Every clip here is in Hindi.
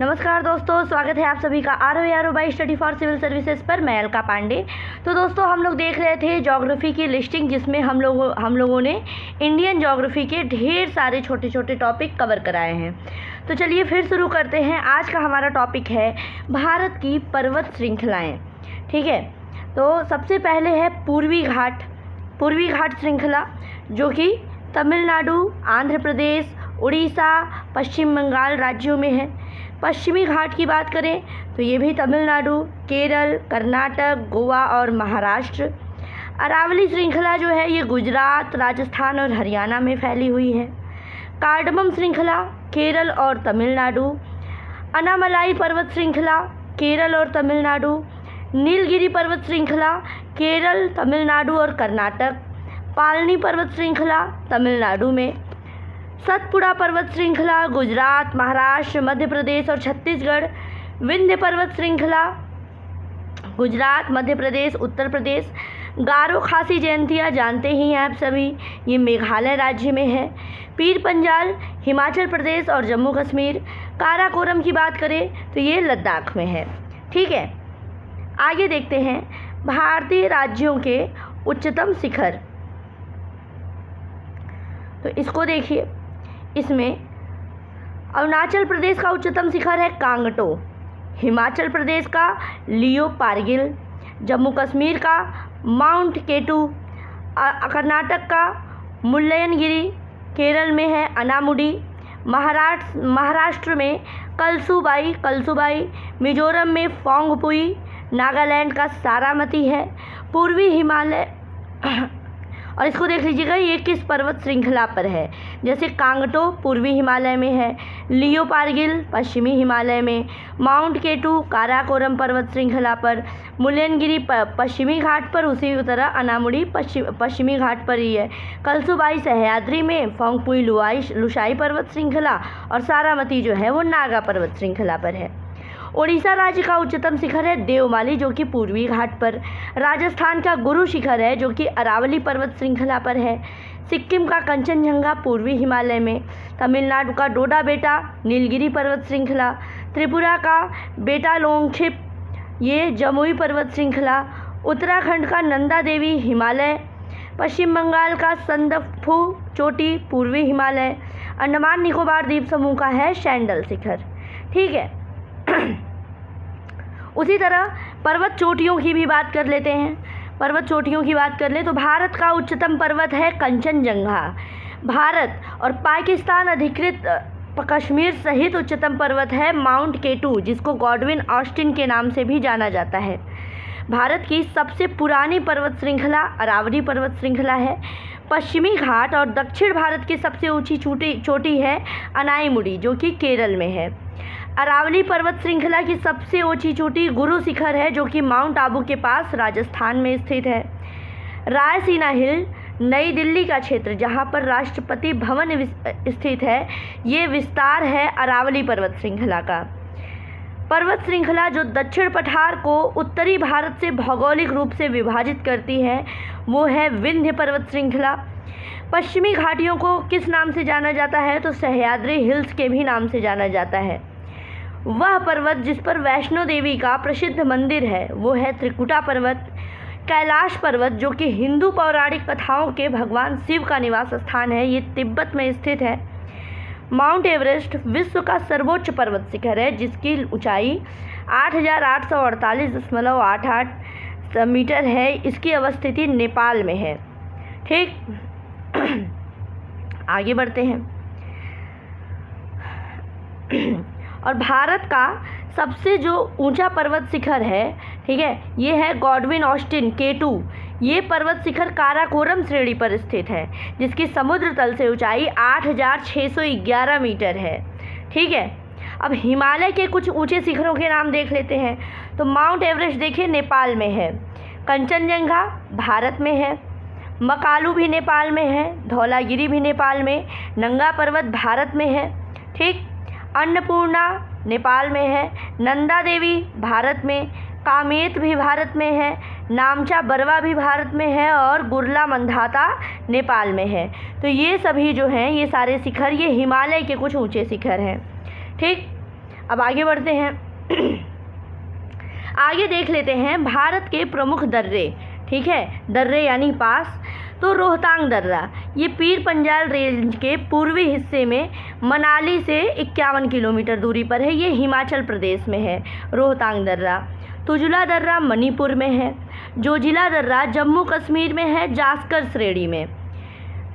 नमस्कार दोस्तों, स्वागत है आप सभी का R by study for civil services पर। मैं अलका पांडे। तो दोस्तों, हम लोग देख रहे थे ज्योग्राफी की लिस्टिंग, जिसमें हम लोगों ने इंडियन ज्योग्राफी के ढेर सारे छोटे छोटे टॉपिक कवर कराए हैं। तो चलिए फिर शुरू करते हैं। आज का हमारा टॉपिक है भारत की पर्वत श्रृंखलाएँ। ठीक है, तो सबसे पहले है पूर्वी घाट श्रृंखला, जो कि तमिलनाडु, आंध्र प्रदेश, उड़ीसा, पश्चिम बंगाल राज्यों में है। पश्चिमी घाट की बात करें तो ये भी तमिलनाडु, केरल, कर्नाटक, गोवा और महाराष्ट्र। अरावली श्रृंखला जो है ये गुजरात, राजस्थान और हरियाणा में फैली हुई है। कार्डमम श्रृंखला केरल और तमिलनाडु। अनामलाई पर्वत श्रृंखला केरल और तमिलनाडु। नीलगिरी पर्वत श्रृंखला केरल, तमिलनाडु और कर्नाटक। पालनी पर्वत श्रृंखला तमिलनाडु में। सतपुड़ा पर्वत श्रृंखला गुजरात, महाराष्ट्र, मध्य प्रदेश और छत्तीसगढ़। विंध्य पर्वत श्रृंखला गुजरात, मध्य प्रदेश, उत्तर प्रदेश। गारो खासी जयंतिया जानते ही हैं आप सभी, ये मेघालय राज्य में है। पीर पंजाल हिमाचल प्रदेश और जम्मू कश्मीर। काराकोरम की बात करें तो ये लद्दाख में है। ठीक है, आगे देखते हैं भारतीय राज्यों के उच्चतम शिखर। तो इसको देखिए, इसमें अरुणाचल प्रदेश का उच्चतम शिखर है कांगटो, हिमाचल प्रदेश का लियो पारगिल, जम्मू कश्मीर का माउंट केटू, कर्नाटक का मुल्लयनगिरी, केरल में है अनामुडी, महाराष्ट्र में कलसुबाई, मिजोरम में फोंगपुई, नागालैंड का सारामती है। पूर्वी हिमालय और इसको देख लीजिएगा ये किस पर्वत श्रृंखला पर है। जैसे कांगटो पूर्वी हिमालय में है, लियो पारगिल पश्चिमी हिमालय में, माउंट केटू काराकोरम पर्वत श्रृंखला पर, मुल्लयनगिरी पश्चिमी घाट पर, उसी तरह अनामुडी पश्चिमी घाट पर ही है। कलसुबाई सह्याद्री में, फोंगपुई लुसाई पर्वत श्रृंखला और सारामती जो है वो नागा पर्वत श्रृंखला पर है। ओडिशा राज्य का उच्चतम शिखर है देवमाली, जो कि पूर्वी घाट पर। राजस्थान का गुरु शिखर है, जो कि अरावली पर्वत श्रृंखला पर है। सिक्किम का कंचनजंगा पूर्वी हिमालय में। तमिलनाडु का डोडा बेटा नीलगिरी पर्वत श्रृंखला। त्रिपुरा का बेटा लोंगछिप ये जमुई पर्वत श्रृंखला। उत्तराखंड का नंदा देवी हिमालय। पश्चिम बंगाल का संदकफू चोटी पूर्वी हिमालय। अंडमान निकोबार द्वीप समूह का है सैंडल शिखर। ठीक है, उसी तरह पर्वत चोटियों की भी बात कर लेते हैं। पर्वत चोटियों की बात कर ले तो भारत का उच्चतम पर्वत है कंचनजंगा। भारत और पाकिस्तान अधिकृत कश्मीर सहित उच्चतम पर्वत है माउंट केटू, जिसको गॉडविन ऑस्टिन के नाम से भी जाना जाता है। भारत की सबसे पुरानी पर्वत श्रृंखला अरावली पर्वत श्रृंखला है। पश्चिमी घाट और दक्षिण भारत की सबसे ऊंची चोटी है अनाईमुडी, जो कि केरल में है। अरावली पर्वत श्रृंखला की सबसे ऊंची चोटी गुरु शिखर है, जो कि माउंट आबू के पास राजस्थान में स्थित है। रायसीना हिल नई दिल्ली का क्षेत्र, जहां पर राष्ट्रपति भवन स्थित है, ये विस्तार है अरावली पर्वत श्रृंखला का। पर्वत श्रृंखला जो दक्षिण पठार को उत्तरी भारत से भौगोलिक रूप से विभाजित करती है वो है विंध्य पर्वत श्रृंखला। पश्चिमी घाटियों को किस नाम से जाना जाता है तो सह्याद्री हिल्स के भी नाम से जाना जाता है। वह पर्वत जिस पर वैष्णो देवी का प्रसिद्ध मंदिर है वो है त्रिकुटा पर्वत। कैलाश पर्वत, जो कि हिंदू पौराणिक कथाओं के भगवान शिव का निवास स्थान है, ये तिब्बत में स्थित है। माउंट एवरेस्ट विश्व का सर्वोच्च पर्वत शिखर है, जिसकी ऊंचाई 8,848.88 मीटर है। इसकी अवस्थिति नेपाल में है। ठीक, आगे बढ़ते हैं। और भारत का सबसे जो ऊंचा पर्वत शिखर है, ठीक है, ये है गॉडविन ऑस्टिन केटू। ये पर्वत शिखर काराकोरम श्रेणी पर स्थित है, जिसकी समुद्र तल से ऊंचाई 8,611 मीटर है। ठीक है, अब हिमालय के कुछ ऊंचे शिखरों के नाम देख लेते हैं। तो माउंट एवरेस्ट देखिए नेपाल में है, कंचनजंगा भारत में है, मकालू भी नेपाल में है, धौलागिरी भी नेपाल में, नंगा पर्वत भारत में है। ठीक, अन्नपूर्णा नेपाल में है, नंदा देवी भारत में, कामेत भी भारत में है, नामचा बरवा भी भारत में है और गुरला मंधाता नेपाल में है। तो ये सभी जो हैं ये सारे शिखर ये हिमालय के कुछ ऊंचे शिखर हैं। ठीक, अब आगे बढ़ते हैं। आगे देख लेते हैं भारत के प्रमुख दर्रे। ठीक है, दर्रे यानी पास। तो रोहतांग दर्रा, ये पीर पंजाल रेंज के पूर्वी हिस्से में मनाली से 51 किलोमीटर दूरी पर है। ये हिमाचल प्रदेश में है रोहतांग दर्रा। तुजुला दर्रा मणिपुर में है। जोजिला दर्रा जम्मू कश्मीर में है, जास्कर श्रेणी में।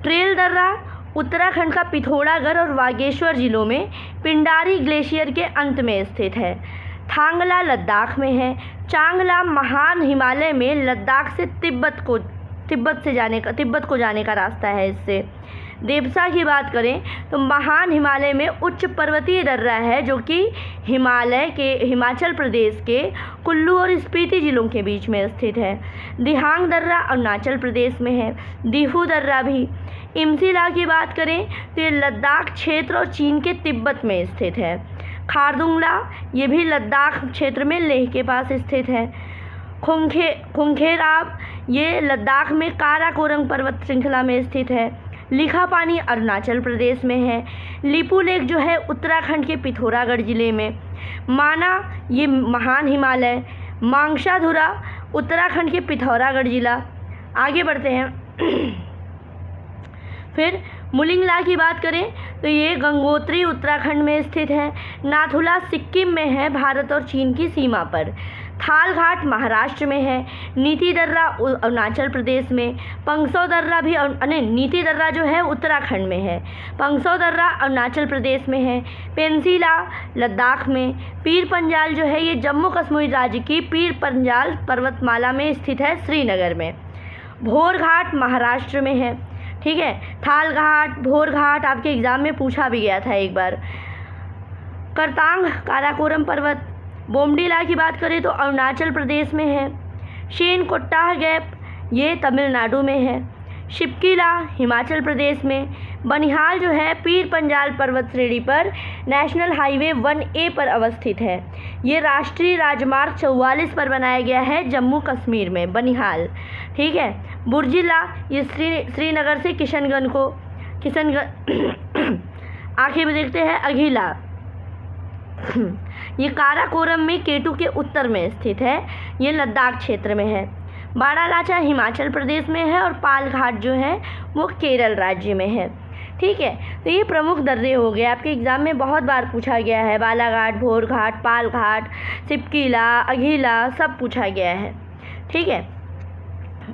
ट्रेल दर्रा उत्तराखंड का पिथौरागढ़ और बागेश्वर जिलों में पिंडारी ग्लेशियर के अंत में स्थित है। थांगला लद्दाख में है। चांगला महान हिमालय में लद्दाख से तिब्बत को जाने का रास्ता है इससे। देवसा की बात करें तो महान हिमालय में उच्च पर्वतीय दर्रा है जो कि हिमाचल प्रदेश के कुल्लू और स्पीति जिलों के बीच में स्थित है। दिहांग दर्रा अरुणाचल प्रदेश में है। दीफू दर्रा भी। इमसिला की बात करें तो ये लद्दाख क्षेत्र और चीन के तिब्बत में स्थित है। खारदुंगला, ये भी लद्दाख क्षेत्र में लेह के पास स्थित है। खुंखेराब, ये लद्दाख में काराकोरम पर्वत श्रृंखला में स्थित है। लिखा पानी अरुणाचल प्रदेश में है। लिपू लेक जो है उत्तराखंड के पिथौरागढ़ जिले में। माना, ये महान हिमालय। मांगशाधुरा उत्तराखंड के पिथौरागढ़ जिला। आगे बढ़ते हैं। फिर मुलिंगला की बात करें तो ये गंगोत्री उत्तराखंड में स्थित है। नाथुला सिक्किम में है, भारत और चीन की सीमा पर। थाल घाट महाराष्ट्र में है। नीति दर्रा अरुणाचल प्रदेश में। पंगसौ दर्रा भी नीति दर्रा जो है उत्तराखंड में है। पंगसौ दर्रा अरुणाचल प्रदेश में है। पेंसिला लद्दाख में। पीर पंजाल जो है ये जम्मू कश्मीर राज्य की पीर पंजाल पर्वतमाला में स्थित है, श्रीनगर में। भोर घाट महाराष्ट्र में है। ठीक है, थाल घाट, भोर घाट आपके एग्ज़ाम में पूछा भी गया था एक बार। करतांग काराकोरम पर्वत। बोमडीला की बात करें तो अरुणाचल प्रदेश में है। शेन कोट्टाह गैप, ये तमिलनाडु में है। शिपकीला हिमाचल प्रदेश में। बनिहाल जो है पीर पंजाल पर्वत श्रेणी पर नेशनल हाईवे 1A पर अवस्थित है। ये राष्ट्रीय राजमार्ग 44 पर बनाया गया है, जम्मू कश्मीर में बनिहाल। ठीक है, बुर्जिला, ये श्रीनगर से किशनगंज आखिर में देखते हैं अघिला। ये काराकोरम में केटू के उत्तर में स्थित है, ये लद्दाख क्षेत्र में है। बाड़ालाचा हिमाचल प्रदेश में है और पालघाट जो है वो केरल राज्य में है। ठीक है, तो ये प्रमुख दर्रे हो गए, आपके एग्ज़ाम में बहुत बार पूछा गया है। बालाघाट, भोरघाट, पालघाट, सिपकीला, अघिला सब पूछा गया है। ठीक है,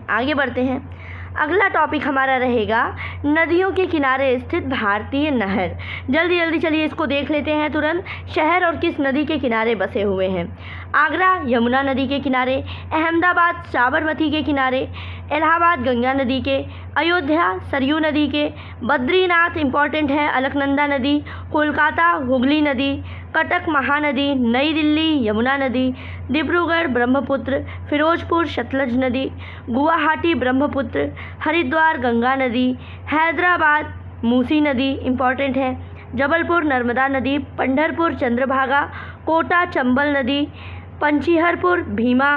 आगे बढ़ते हैं। अगला टॉपिक हमारा रहेगा नदियों के किनारे स्थित भारतीय नहर। जल्दी जल्दी चलिए इसको देख लेते हैं तुरंत। शहर और किस नदी के किनारे बसे हुए हैं? आगरा यमुना नदी के किनारे, अहमदाबाद साबरमती के किनारे, इलाहाबाद गंगा नदी के, अयोध्या सरयू नदी के, बद्रीनाथ इम्पॉर्टेंट है अलकनंदा नदी, कोलकाता हुगली नदी, कटक महानदी, नई दिल्ली यमुना नदी, डिब्रूगढ़ ब्रह्मपुत्र, फिरोजपुर सतलज नदी, गुवाहाटी ब्रह्मपुत्र, हरिद्वार गंगा नदी, हैदराबाद मूसी नदी इम्पॉर्टेंट है, जबलपुर नर्मदा नदी, पंढरपुर चंद्रभागा, कोटा चंबल नदी, पंचीहरपुर भीमा,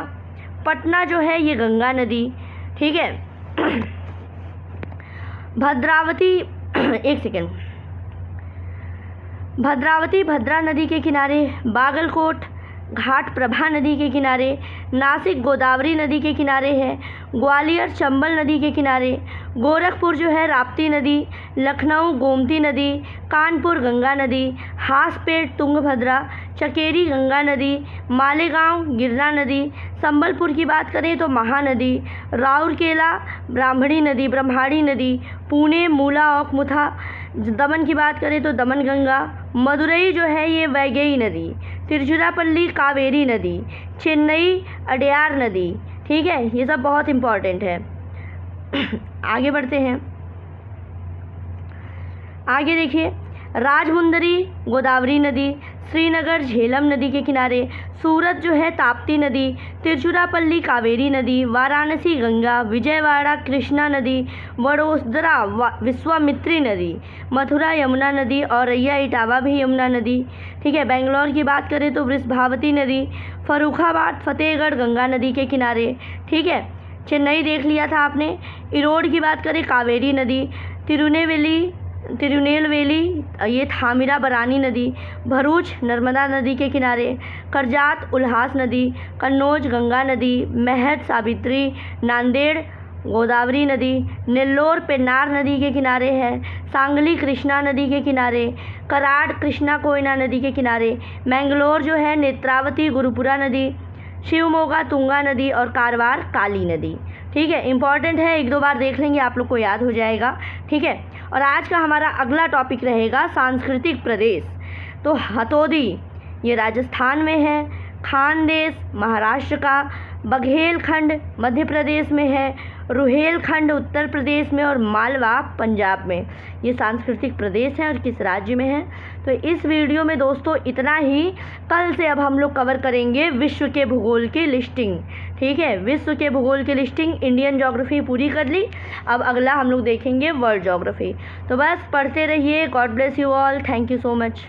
पटना जो है ये गंगा नदी। ठीक है, भद्रावती एक सेकेंड, भद्रावती भद्रा नदी के किनारे, बागलकोट घाट प्रभा नदी के किनारे, नासिक गोदावरी नदी के किनारे है, ग्वालियर चंबल नदी के किनारे, गोरखपुर जो है राप्ती नदी, लखनऊ गोमती नदी, कानपुर गंगा नदी, हासपेट तुंगभद्रा, चकेरी गंगा नदी, मालेगांव गिरना नदी, संबलपुर की बात करें तो महानदी, राउरकेला ब्रह्माणी नदी, पुणे मूला औकमुथा, दमन की बात करें तो दमन गंगा, मदुरई जो है ये वैगई नदी, तिरुचिरापल्ली कावेरी नदी, चेन्नई अडयार नदी। ठीक है, ये सब बहुत इम्पॉर्टेंट है। आगे बढ़ते हैं। आगे देखिए, राजमुंदरी गोदावरी नदी, श्रीनगर झेलम नदी के किनारे, सूरत जो है ताप्ती नदी, तिरुचिरापल्ली कावेरी नदी, वाराणसी गंगा, विजयवाड़ा कृष्णा नदी, वडोदरा विश्वामित्री नदी, मथुरा यमुना नदी, औरैया इटावा भी यमुना नदी। ठीक है, बेंगलोर की बात करें तो वृषभावती नदी, फर्रुखाबाद फतेहगढ़ गंगा नदी के किनारे। ठीक है, चेन्नई देख लिया था आपने। इरोड की बात करें कावेरी नदी, तिरुनेवेली तिरुनेलवेली ये थामिराबरानी नदी, भरूच नर्मदा नदी के किनारे, करजात उल्हास नदी, कन्नौज गंगा नदी, महद सावित्री, नांदेड़ गोदावरी नदी, नेल्लोर पेन्नार नदी के किनारे है, सांगली कृष्णा नदी के किनारे, कराड़ कृष्णा कोयना नदी के किनारे, मैंगलोर जो है नेत्रावती गुरुपुरा नदी, शिवमोगा तुंगा नदी और कारवार काली नदी। ठीक है, इंपॉर्टेंट है, एक दो बार देख लेंगे आप लोग को याद हो जाएगा। ठीक है, और आज का हमारा अगला टॉपिक रहेगा सांस्कृतिक प्रदेश। तो हथौदी ये राजस्थान में है, खानदेश महाराष्ट्र का, बघेलखंड मध्य प्रदेश में है, रुहेलखंड उत्तर प्रदेश में और मालवा पंजाब में। ये सांस्कृतिक प्रदेश हैं और किस राज्य में है। तो इस वीडियो में दोस्तों इतना ही। कल से अब हम लोग कवर करेंगे विश्व के भूगोल की लिस्टिंग। ठीक है, विश्व के भूगोल की लिस्टिंग, इंडियन ज्योग्राफी पूरी कर ली, अब अगला हम लोग देखेंगे वर्ल्ड ज्योग्राफी। तो बस पढ़ते रहिए। God bless you all, thank you so much.